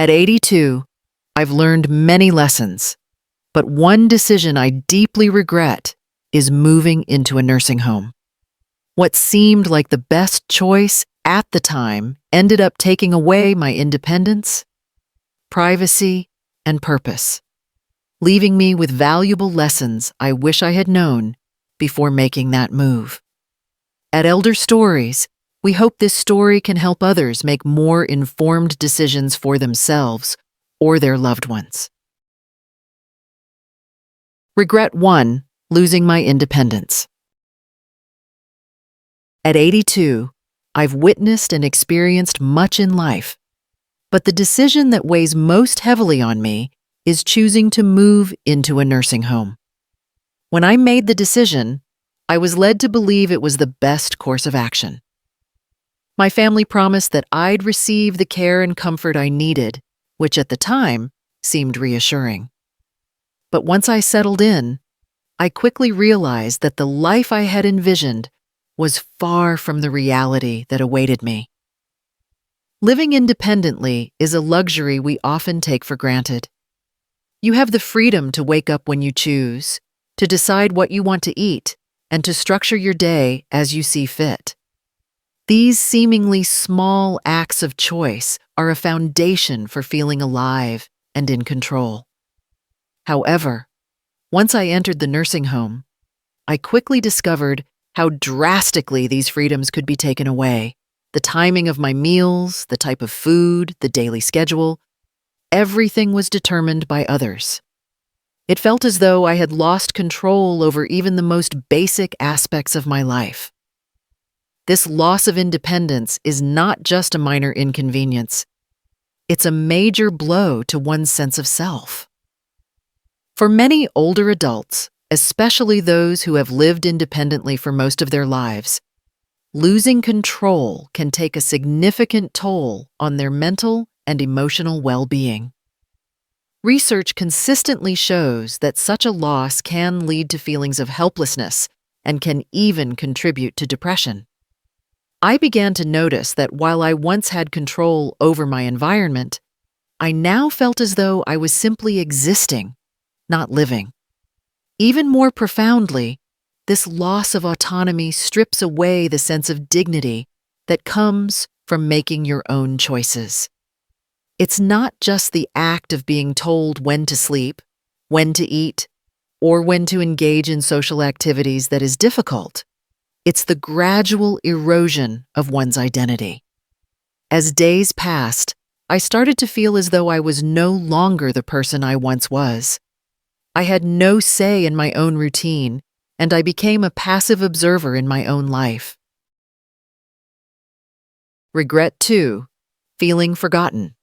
At 82, I've learned many lessons, but one decision I deeply regret is moving into a nursing home. What seemed like the best choice at the time ended up taking away my independence, privacy, and purpose, leaving me with valuable lessons I wish I had known before making that move. At Elder Stories, we hope this story can help others make more informed decisions for themselves or their loved ones. Regret 1: losing my independence. At 82, I've witnessed and experienced much in life, but the decision that weighs most heavily on me is choosing to move into a nursing home. When I made the decision, I was led to believe it was the best course of action. My family promised that I'd receive the care and comfort I needed, which at the time seemed reassuring. But once I settled in, I quickly realized that the life I had envisioned was far from the reality that awaited me. Living independently is a luxury we often take for granted. You have the freedom to wake up when you choose, to decide what you want to eat, and to structure your day as you see fit. These seemingly small acts of choice are a foundation for feeling alive and in control. However, once I entered the nursing home, I quickly discovered how drastically these freedoms could be taken away. The timing of my meals, the type of food, the daily schedule, everything was determined by others. It felt as though I had lost control over even the most basic aspects of my life. This loss of independence is not just a minor inconvenience. It's a major blow to one's sense of self. For many older adults, especially those who have lived independently for most of their lives, losing control can take a significant toll on their mental and emotional well-being. Research consistently shows that such a loss can lead to feelings of helplessness and can even contribute to depression. I began to notice that while I once had control over my environment, I now felt as though I was simply existing, not living. Even more profoundly, this loss of autonomy strips away the sense of dignity that comes from making your own choices. It's not just the act of being told when to sleep, when to eat, or when to engage in social activities that is difficult. It's the gradual erosion of one's identity. As days passed, I started to feel as though I was no longer the person I once was. I had no say in my own routine, and I became a passive observer in my own life. Regret 2: feeling forgotten.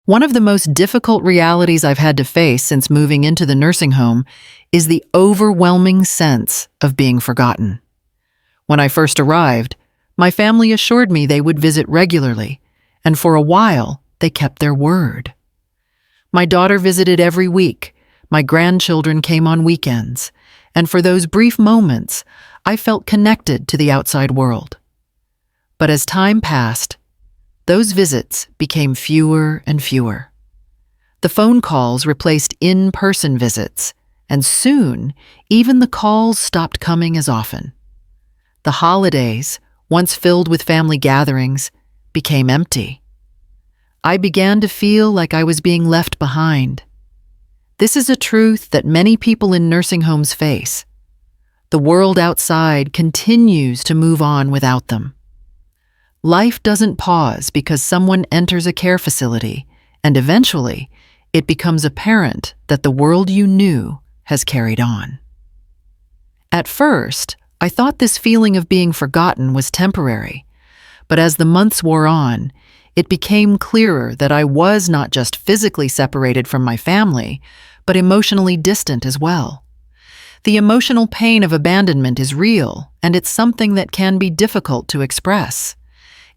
One of the most difficult realities I've had to face since moving into the nursing home is the overwhelming sense of being forgotten. When I first arrived, my family assured me they would visit regularly, and for a while, they kept their word. My daughter visited every week, my grandchildren came on weekends, and for those brief moments, I felt connected to the outside world. But as time passed, those visits became fewer and fewer. The phone calls replaced in-person visits, and soon, even the calls stopped coming as often. The holidays, once filled with family gatherings, became empty. I began to feel like I was being left behind. This is a truth that many people in nursing homes face. The world outside continues to move on without them. Life doesn't pause because someone enters a care facility, and eventually, it becomes apparent that the world you knew has carried on. At first, I thought this feeling of being forgotten was temporary, but as the months wore on, it became clearer that I was not just physically separated from my family, but emotionally distant as well. The emotional pain of abandonment is real, and it's something that can be difficult to express.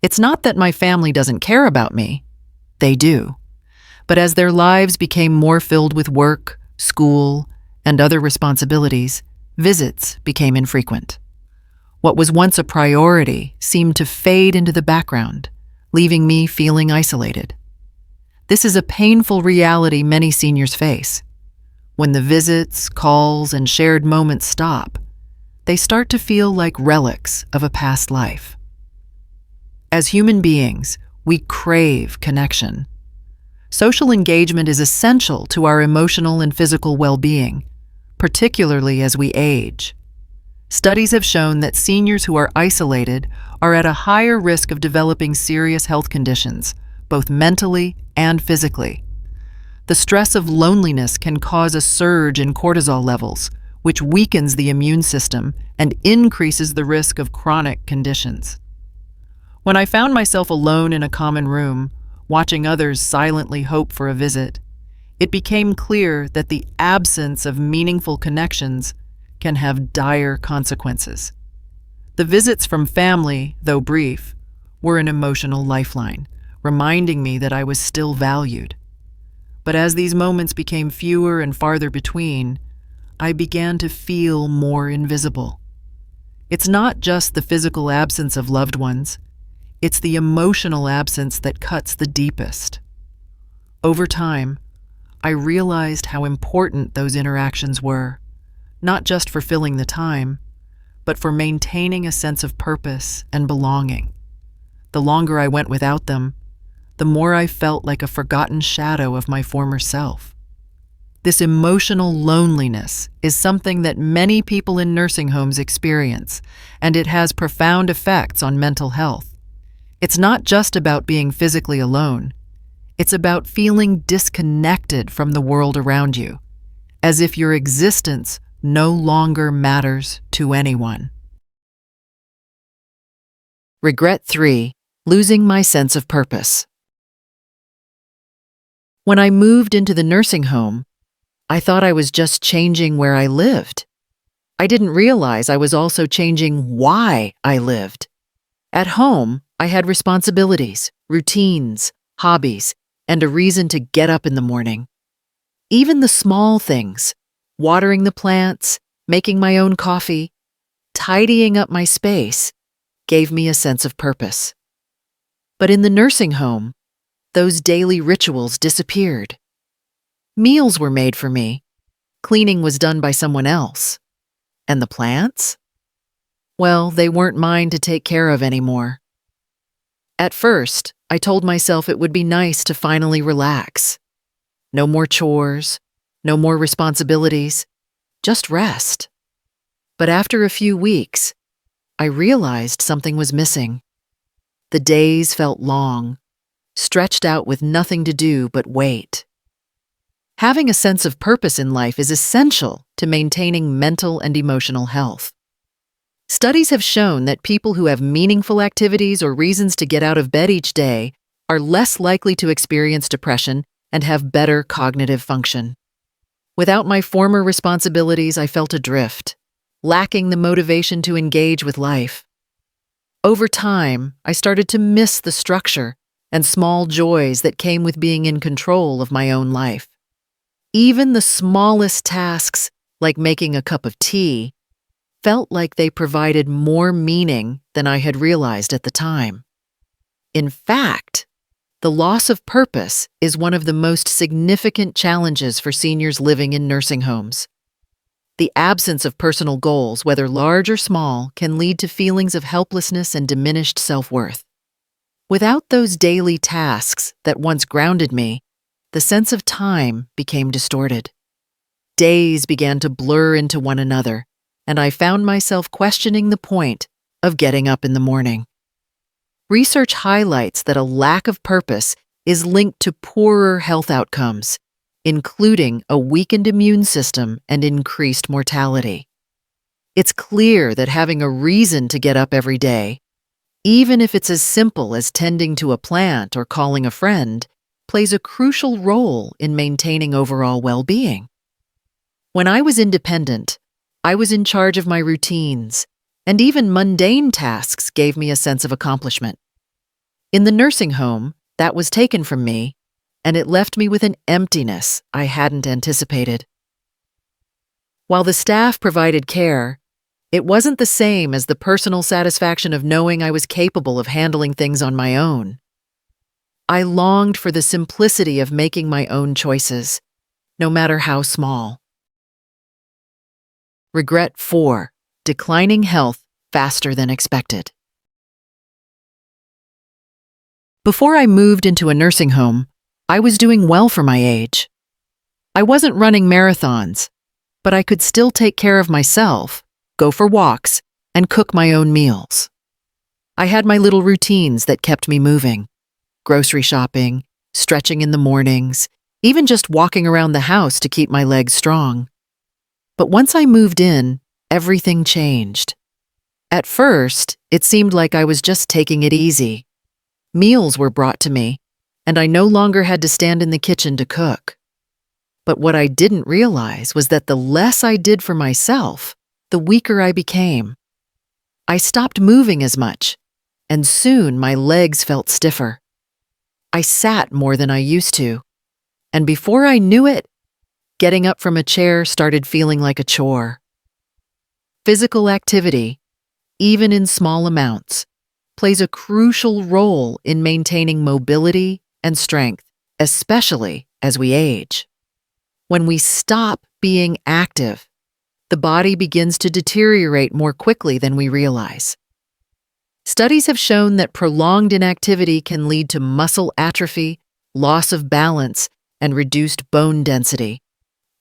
It's not that my family doesn't care about me. They do. But as their lives became more filled with work, school, and other responsibilities, visits became infrequent. What was once a priority seemed to fade into the background, leaving me feeling isolated. This is a painful reality many seniors face. When the visits, calls, and shared moments stop, they start to feel like relics of a past life. As human beings, we crave connection. Social engagement is essential to our emotional and physical well-being, particularly as we age. Studies have shown that seniors who are isolated are at a higher risk of developing serious health conditions, both mentally and physically. The stress of loneliness can cause a surge in cortisol levels, which weakens the immune system and increases the risk of chronic conditions. When I found myself alone in a common room, watching others silently hope for a visit, it became clear that the absence of meaningful connections can have dire consequences. The visits from family, though brief, were an emotional lifeline, reminding me that I was still valued. But as these moments became fewer and farther between, I began to feel more invisible. It's not just the physical absence of loved ones, it's the emotional absence that cuts the deepest. Over time, I realized how important those interactions were, not just for filling the time, but for maintaining a sense of purpose and belonging. The longer I went without them, the more I felt like a forgotten shadow of my former self. This emotional loneliness is something that many people in nursing homes experience, and it has profound effects on mental health. It's not just about being physically alone. It's about feeling disconnected from the world around you, as if your existence no longer matters to anyone. Regret 3: losing my sense of purpose. When I moved into the nursing home, I thought I was just changing where I lived. I didn't realize I was also changing why I lived. At home, I had responsibilities, routines, hobbies, and a reason to get up in the morning. Even the small things, watering the plants, making my own coffee, tidying up my space, gave me a sense of purpose. But in the nursing home, those daily rituals disappeared. Meals were made for me. Cleaning was done by someone else. And the plants? Well, they weren't mine to take care of anymore. At first, I told myself it would be nice to finally relax. No more chores, no more responsibilities, just rest. But after a few weeks, I realized something was missing. The days felt long, stretched out with nothing to do but wait. Having a sense of purpose in life is essential to maintaining mental and emotional health. Studies have shown that people who have meaningful activities or reasons to get out of bed each day are less likely to experience depression and have better cognitive function. Without my former responsibilities, I felt adrift, lacking the motivation to engage with life. Over time, I started to miss the structure and small joys that came with being in control of my own life. Even the smallest tasks, like making a cup of tea, felt like they provided more meaning than I had realized at the time. In fact, the loss of purpose is one of the most significant challenges for seniors living in nursing homes. The absence of personal goals, whether large or small, can lead to feelings of helplessness and diminished self-worth. Without those daily tasks that once grounded me, the sense of time became distorted. Days began to blur into one another, and I found myself questioning the point of getting up in the morning. Research highlights that a lack of purpose is linked to poorer health outcomes, including a weakened immune system and increased mortality. It's clear that having a reason to get up every day, even if it's as simple as tending to a plant or calling a friend, plays a crucial role in maintaining overall well-being. When I was independent, I was in charge of my routines, and even mundane tasks gave me a sense of accomplishment. In the nursing home, that was taken from me, and it left me with an emptiness I hadn't anticipated. While the staff provided care, it wasn't the same as the personal satisfaction of knowing I was capable of handling things on my own. I longed for the simplicity of making my own choices, no matter how small. Regret 4. Declining health faster than expected. Before I moved into a nursing home, I was doing well for my age. I wasn't running marathons, but I could still take care of myself, go for walks, and cook my own meals. I had my little routines that kept me moving: grocery shopping, stretching in the mornings, even just walking around the house to keep my legs strong. But once I moved in, everything changed. At first, it seemed like I was just taking it easy. Meals were brought to me, and I no longer had to stand in the kitchen to cook. But what I didn't realize was that the less I did for myself, the weaker I became. I stopped moving as much, and soon my legs felt stiffer. I sat more than I used to, and before I knew it, getting up from a chair started feeling like a chore. Physical activity, even in small amounts, plays a crucial role in maintaining mobility and strength, especially as we age. When we stop being active, the body begins to deteriorate more quickly than we realize. Studies have shown that prolonged inactivity can lead to muscle atrophy, loss of balance, and reduced bone density,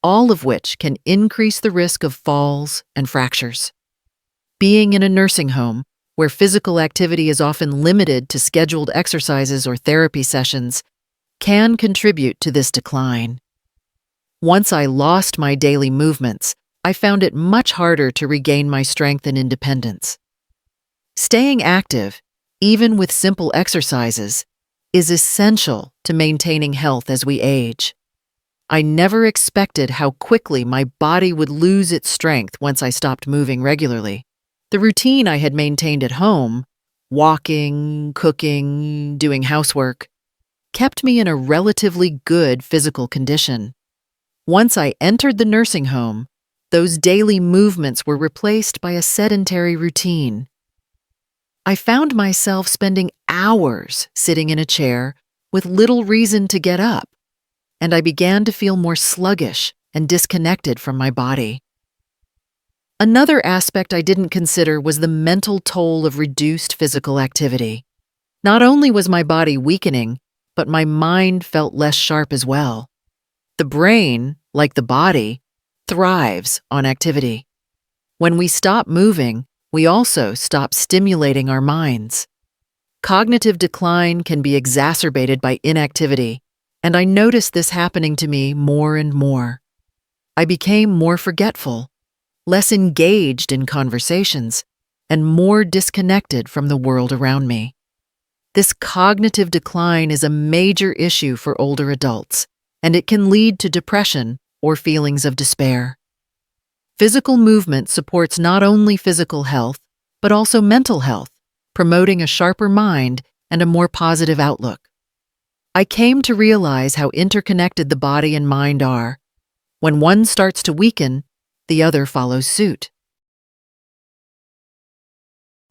all of which can increase the risk of falls and fractures. Being in a nursing home, where physical activity is often limited to scheduled exercises or therapy sessions, can contribute to this decline. Once I lost my daily movements, I found it much harder to regain my strength and independence. Staying active, even with simple exercises, is essential to maintaining health as we age. I never expected how quickly my body would lose its strength once I stopped moving regularly. The routine I had maintained at home, walking, cooking, doing housework, kept me in a relatively good physical condition. Once I entered the nursing home, those daily movements were replaced by a sedentary routine. I found myself spending hours sitting in a chair with little reason to get up, and I began to feel more sluggish and disconnected from my body. Another aspect I didn't consider was the mental toll of reduced physical activity. Not only was my body weakening, but my mind felt less sharp as well. The brain, like the body, thrives on activity. When we stop moving, we also stop stimulating our minds. Cognitive decline can be exacerbated by inactivity, and I noticed this happening to me more and more. I became more forgetful, less engaged in conversations, and more disconnected from the world around me. This cognitive decline is a major issue for older adults, and it can lead to depression or feelings of despair. Physical movement supports not only physical health, but also mental health, promoting a sharper mind and a more positive outlook. I came to realize how interconnected the body and mind are. When one starts to weaken, the other follows suit.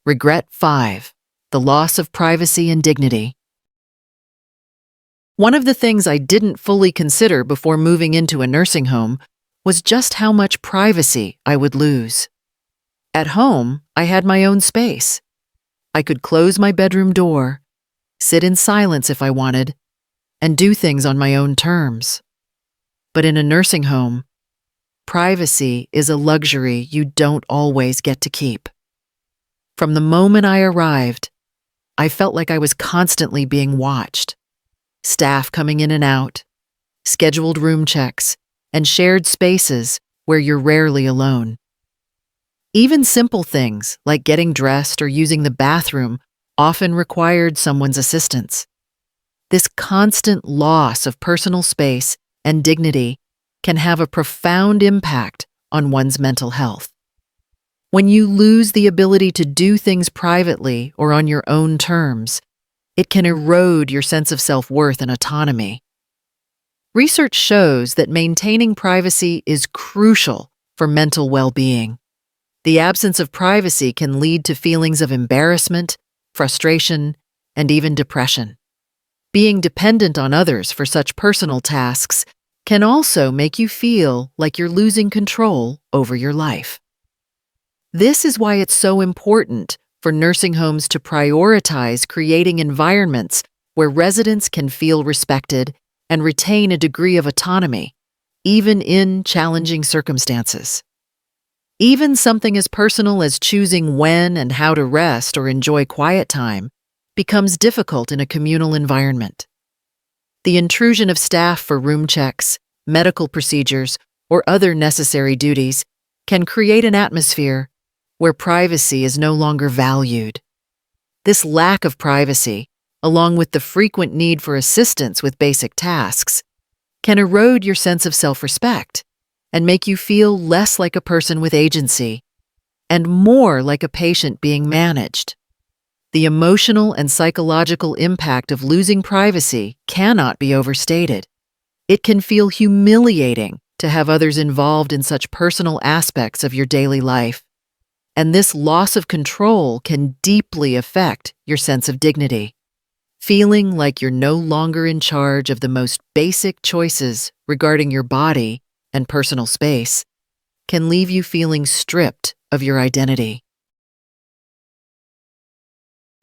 Regret 5. The loss of privacy and dignity. One of the things I didn't fully consider before moving into a nursing home was just how much privacy I would lose. At home, I had my own space. I could close my bedroom door, sit in silence if I wanted, and do things on my own terms. But in a nursing home, privacy is a luxury you don't always get to keep. From the moment I arrived, I felt like I was constantly being watched. Staff coming in and out, scheduled room checks, and shared spaces where you're rarely alone. Even simple things like getting dressed or using the bathroom often required someone's assistance. This constant loss of personal space and dignity can have a profound impact on one's mental health. When you lose the ability to do things privately or on your own terms, it can erode your sense of self-worth and autonomy. Research shows that maintaining privacy is crucial for mental well-being. The absence of privacy can lead to feelings of embarrassment, frustration, and even depression. Being dependent on others for such personal tasks can also make you feel like you're losing control over your life. This is why it's so important for nursing homes to prioritize creating environments where residents can feel respected and retain a degree of autonomy, even in challenging circumstances. Even something as personal as choosing when and how to rest or enjoy quiet time becomes difficult in a communal environment. The intrusion of staff for room checks, medical procedures, or other necessary duties can create an atmosphere where privacy is no longer valued. This lack of privacy, along with the frequent need for assistance with basic tasks, can erode your sense of self-respect and make you feel less like a person with agency and more like a patient being managed. The emotional and psychological impact of losing privacy cannot be overstated. It can feel humiliating to have others involved in such personal aspects of your daily life, and this loss of control can deeply affect your sense of dignity. Feeling like you're no longer in charge of the most basic choices regarding your body and personal space can leave you feeling stripped of your identity.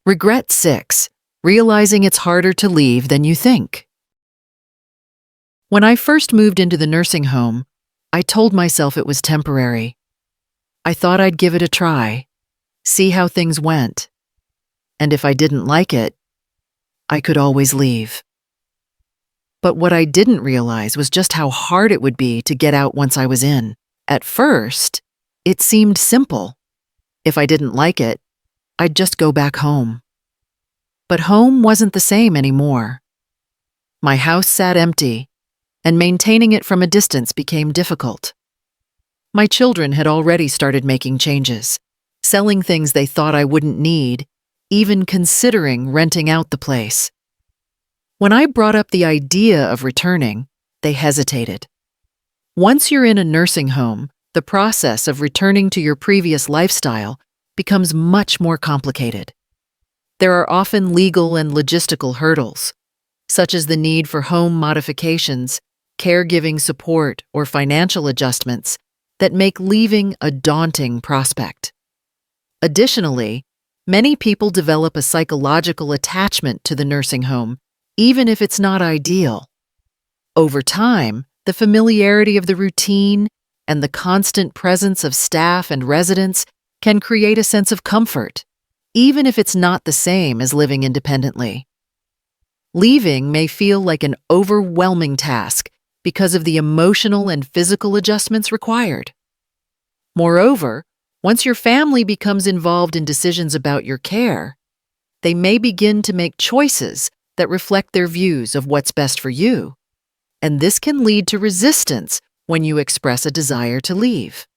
Regret 6. Realizing it's harder to leave than you think. When I first moved into the nursing home, I told myself it was temporary. I thought I'd give it a try, see how things went, and if I didn't like it, I could always leave. But what I didn't realize was just how hard it would be to get out once I was in. At first, it seemed simple. If I didn't like it, I'd just go back home. But home wasn't the same anymore. My house sat empty, and maintaining it from a distance became difficult. My children had already started making changes, selling things they thought I wouldn't need, even considering renting out the place. When I brought up the idea of returning, they hesitated. Once you're in a nursing home, the process of returning to your previous lifestyle becomes much more complicated. There are often legal and logistical hurdles, such as the need for home modifications, caregiving support, or financial adjustments that make leaving a daunting prospect. Additionally, many people develop a psychological attachment to the nursing home, even if it's not ideal. Over time, the familiarity of the routine and the constant presence of staff and residents can create a sense of comfort, even if it's not the same as living independently. Leaving may feel like an overwhelming task because of the emotional and physical adjustments required. Moreover, once your family becomes involved in decisions about your care, they may begin to make choices that reflect their views of what's best for you, and this can lead to resistance when you express a desire to leave.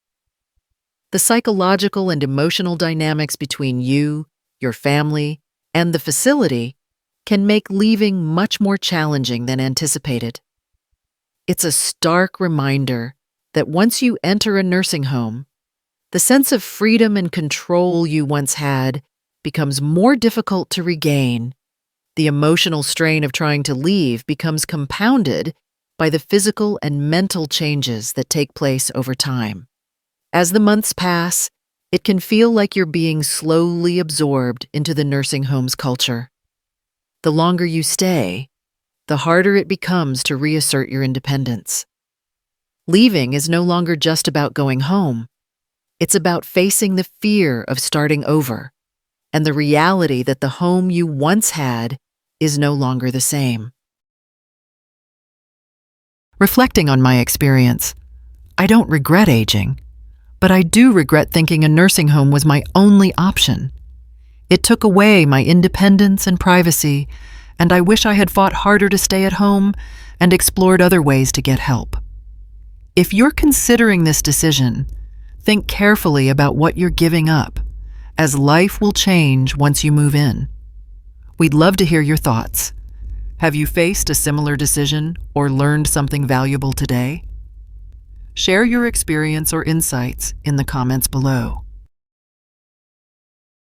The psychological and emotional dynamics between you, your family, and the facility can make leaving much more challenging than anticipated. It's a stark reminder that once you enter a nursing home, the sense of freedom and control you once had becomes more difficult to regain. The emotional strain of trying to leave becomes compounded by the physical and mental changes that take place over time. As the months pass, it can feel like you're being slowly absorbed into the nursing home's culture. The longer you stay, the harder it becomes to reassert your independence. Leaving is no longer just about going home. It's about facing the fear of starting over and the reality that the home you once had is no longer the same. Reflecting on my experience, I don't regret aging, but I do regret thinking a nursing home was my only option. It took away my independence and privacy, and I wish I had fought harder to stay at home and explored other ways to get help. If you're considering this decision, think carefully about what you're giving up, as life will change once you move in. We'd love to hear your thoughts. Have you faced a similar decision or learned something valuable today? Share your experience or insights in the comments below.